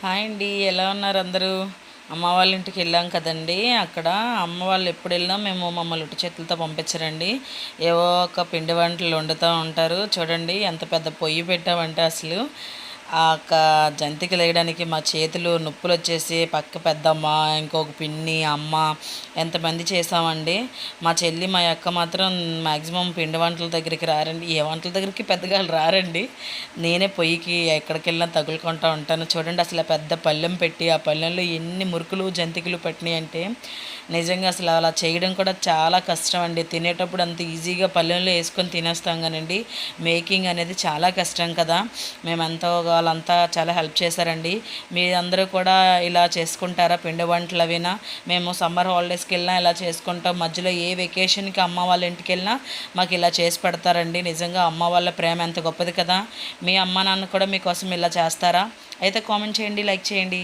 Hi అండి, ఎలా ఉన్నారు అందరూ? అమ్మ వాళ్ళ ఇంటికి వెళ్ళాం కదండి. అక్కడ అమ్మ వాళ్ళు ఎప్పుడు వెళ్ళినా మమ్మల్ని ఉట్టి చేతులతో పంపించరండి. ఏవో ఒక పిండి వంటలు వండుతూ ఉంటారు. చూడండి ఎంత పెద్ద పొయ్యి పెట్టామంటే అసలు ఆ జంతికలు వేయడానికి మా చేతులు నొప్పులు వచ్చేసి పక్క పెద్దమ్మ, ఇంకొక పిన్ని, అమ్మ ఎంతమంది చేసామండి. మా చెల్లి మా అక్క మాత్రం మ్యాక్సిమం పిండి వంటల దగ్గరికి రారండి. ఏ వంటల దగ్గరికి పెద్దగా రారండి. నేనే పొయ్యికి ఎక్కడికి వెళ్ళినా తగులుకుంటూ ఉంటాను. చూడండి అసలు పెద్ద పళ్ళెం పెట్టి ఆ పళ్ళెంలో ఎన్ని మురుకులు జంతికలు పెట్టినాయి అంటే నిజంగా అసలు అలా చేయడం కూడా చాలా కష్టం అండి. తినేటప్పుడు అంత ఈజీగా పళ్ళెంలో వేసుకొని తినేస్తాం కానండి మేకింగ్ అనేది చాలా కష్టం కదా. మేమంతా వాళ్ళంతా చాలా హెల్ప్ చేశారండి. మీరందరూ కూడా ఇలా చేసుకుంటారా పిండి వంటలు అవినా? మేము సమ్మర్ హాలిడేస్కి వెళ్ళినా ఇలా చేసుకుంటాం. మధ్యలో ఏ వెకేషన్కి అమ్మ వాళ్ళ ఇంటికి వెళ్ళినా మాకు ఇలా చేసి పెడతారండి. నిజంగా అమ్మ వాళ్ళ ప్రేమ ఎంత గొప్పది కదా. మీ అమ్మ నాన్న కూడా మీకోసం ఇలా చేస్తారా? అయితే కామెంట్ చేయండి, లైక్ చేయండి.